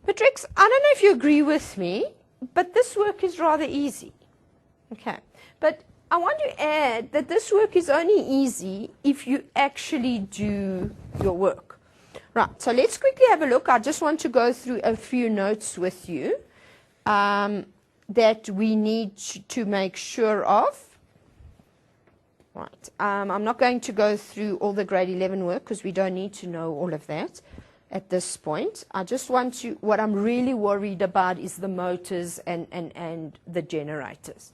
But Rex, I don't know if you agree with me, but this work is rather easy. Okay, but I want to add that this work is only easy if you actually do your work. Right, so let's quickly have a look. I just want to go through a few notes with you that we need to make sure of. Right, I'm not going to go through all the grade 11 work because we don't need to know all of that at this point. I just want to, what I'm really worried about is the motors and the generators.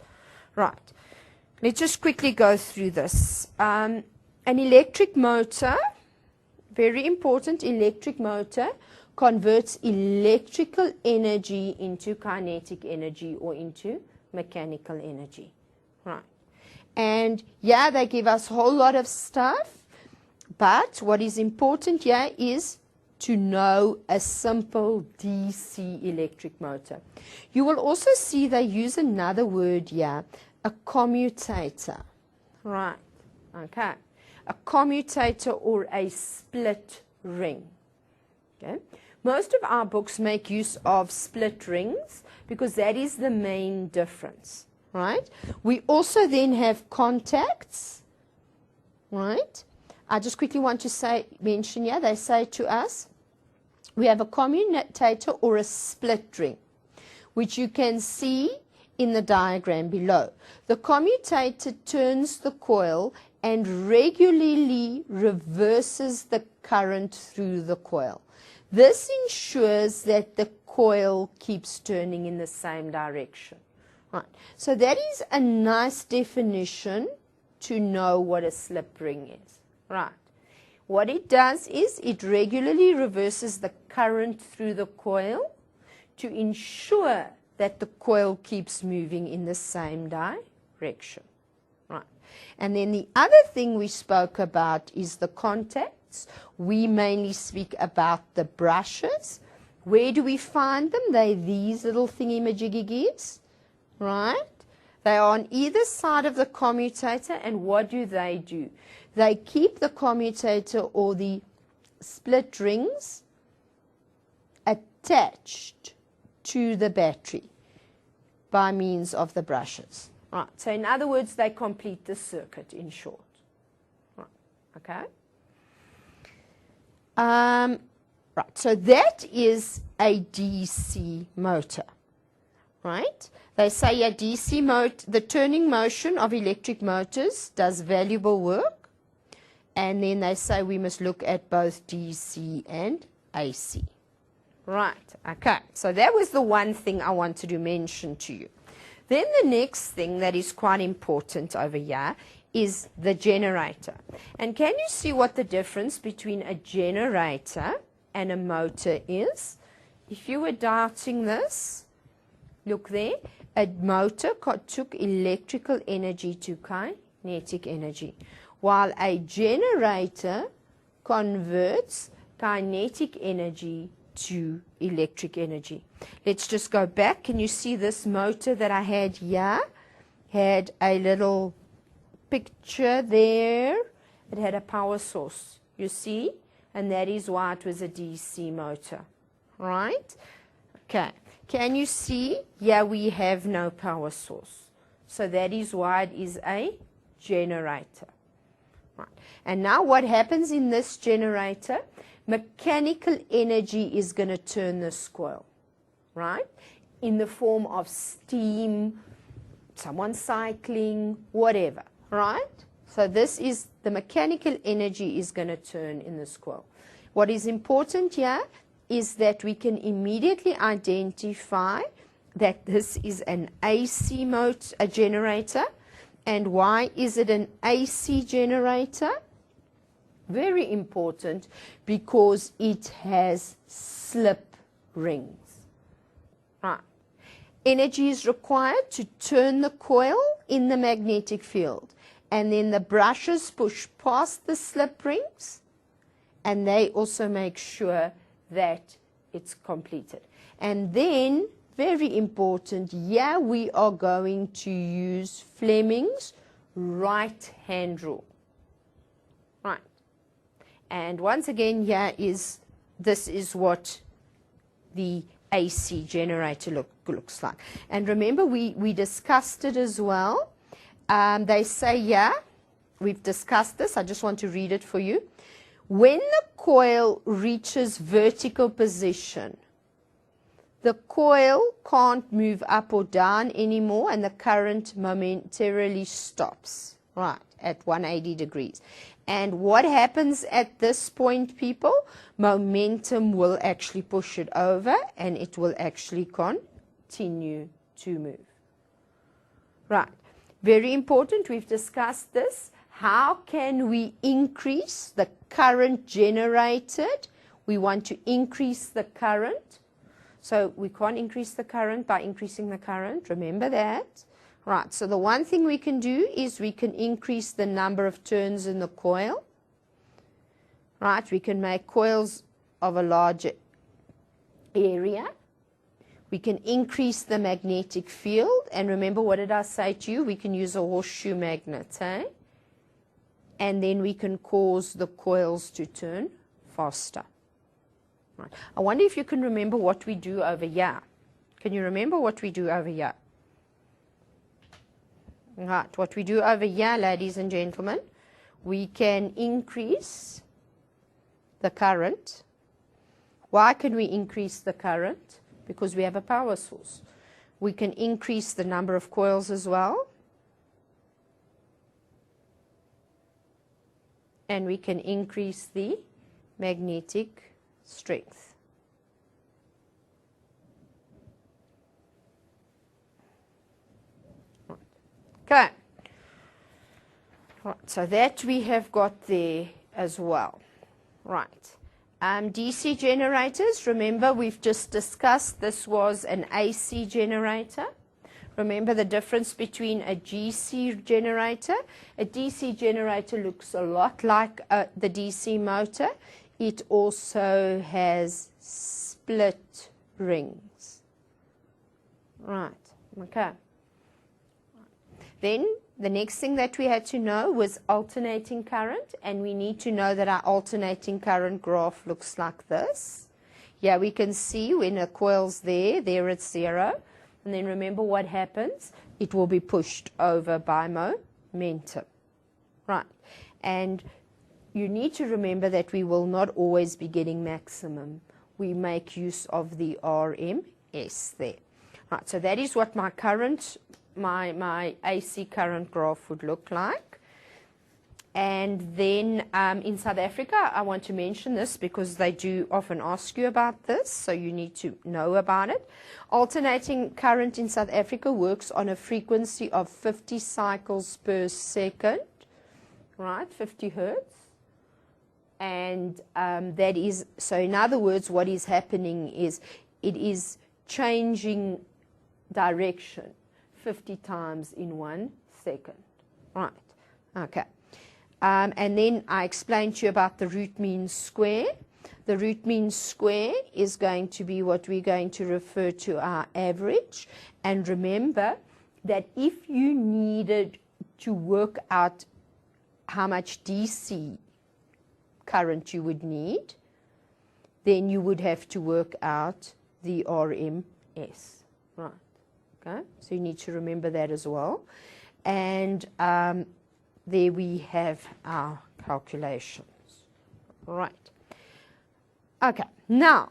Right, let's just quickly go through this. An electric motor, very important, electric motor converts electrical energy into kinetic energy or into mechanical energy. Right. And yeah, they give us a whole lot of stuff, but what is important here is to know a simple DC electric motor. You will also see they use another word here, a commutator. Right, okay. A commutator or a split ring. Okay. Most of our books make use of split rings because that is the main difference. Right? We also then have contacts, right? I just quickly want to mention here, they say to us, we have a commutator or a split ring, which you can see in the diagram below. The commutator turns the coil and regularly reverses the current through the coil. This ensures that the coil keeps turning in the same direction. Right. So that is a nice definition to know what a slip ring is. Right. What it does is it regularly reverses the current through the coil to ensure that the coil keeps moving in the same direction. Right. And then the other thing we spoke about is the contacts. We mainly speak about the brushes. Where do we find them? They're these little thingy-majiggies. Right? They are on either side of the commutator, and what do? They keep the commutator or the split rings attached to the battery by means of the brushes. Right. So in other words, they complete the circuit in short. Right. Okay? Right. So that is a DC motor. Right? They say a DC motor, the turning motion of electric motors does valuable work. And then they say we must look at both DC and AC. Right, okay. So that was the one thing I wanted to mention to you. Then the next thing that is quite important over here is the generator. And can you see what the difference between a generator and a motor is? If you were doubting this, look there. A motor took electrical energy to kinetic energy, while a generator converts kinetic energy to electric energy. Let's just go back. Can you see this motor that I had here? Had a little picture there. It had a power source, you see? And that is why it was a DC motor, right? Okay. Can you see? Yeah, we have no power source. So that is why it is a generator. Right. And now what happens in this generator? Mechanical energy is going to turn this coil, right? In the form of steam, someone cycling, whatever, right? So this is, the mechanical energy is going to turn in this coil. What is important here is that we can immediately identify that this is an AC motor, a generator. And why is it an AC generator? Very important, because it has slip rings. Right. Energy is required to turn the coil in the magnetic field. And then the brushes push past the slip rings, and they also make sure that it's completed. And then, very important, here we are going to use Fleming's right-hand rule. Right. And once again, this is what the AC generator looks like. And remember, we discussed it as well. They say, yeah, we've discussed this. I just want to read it for you. When the coil reaches vertical position, the coil can't move up or down anymore, and the current momentarily stops, right, at 180 degrees. And what happens at this point, people? Momentum will actually push it over, and it will actually continue to move. Right. Very important. We've discussed this. How can we increase the current generated? We want to increase the current. So we can't increase the current by increasing the current. Remember that. Right, so the one thing we can do is we can increase the number of turns in the coil. Right, we can make coils of a larger area. We can increase the magnetic field. And remember, what did I say to you? We can use a horseshoe magnet, eh? And then we can cause the coils to turn faster. Right. I wonder if you can remember what we do over here. Can you remember what we do over here? Right, what we do over here, ladies and gentlemen, we can increase the current. Why can we increase the current? Because we have a power source. We can increase the number of coils as well. And we can increase the magnetic strength. Okay, right, so that we have got there as well. Right, DC generators, remember we've just discussed this was an AC generator. Remember the difference between a GC generator. A DC generator looks a lot like the DC motor. It also has split rings. Right, okay. Then the next thing that we had to know was alternating current, and we need to know that our alternating current graph looks like this. Yeah, we can see when a coil's there it's 0. And then remember what happens? It will be pushed over by momentum. Right. And you need to remember that we will not always be getting maximum. We make use of the RMS there. Right, so that is what my current my AC current graph would look like. And then in South Africa, I want to mention this because they do often ask you about this, so you need to know about it. Alternating current in South Africa works on a frequency of 50 cycles per second, right, 50 hertz. And that is, so in other words, what is happening is it is changing direction 50 times in 1 second. Right, okay. And then I explained to you about the root mean square. The root mean square is going to be what we're going to refer to our average. And remember that if you needed to work out how much DC current you would need, then you would have to work out the RMS. Right. Okay, so you need to remember that as well. And there we have our calculations. Right. Okay, now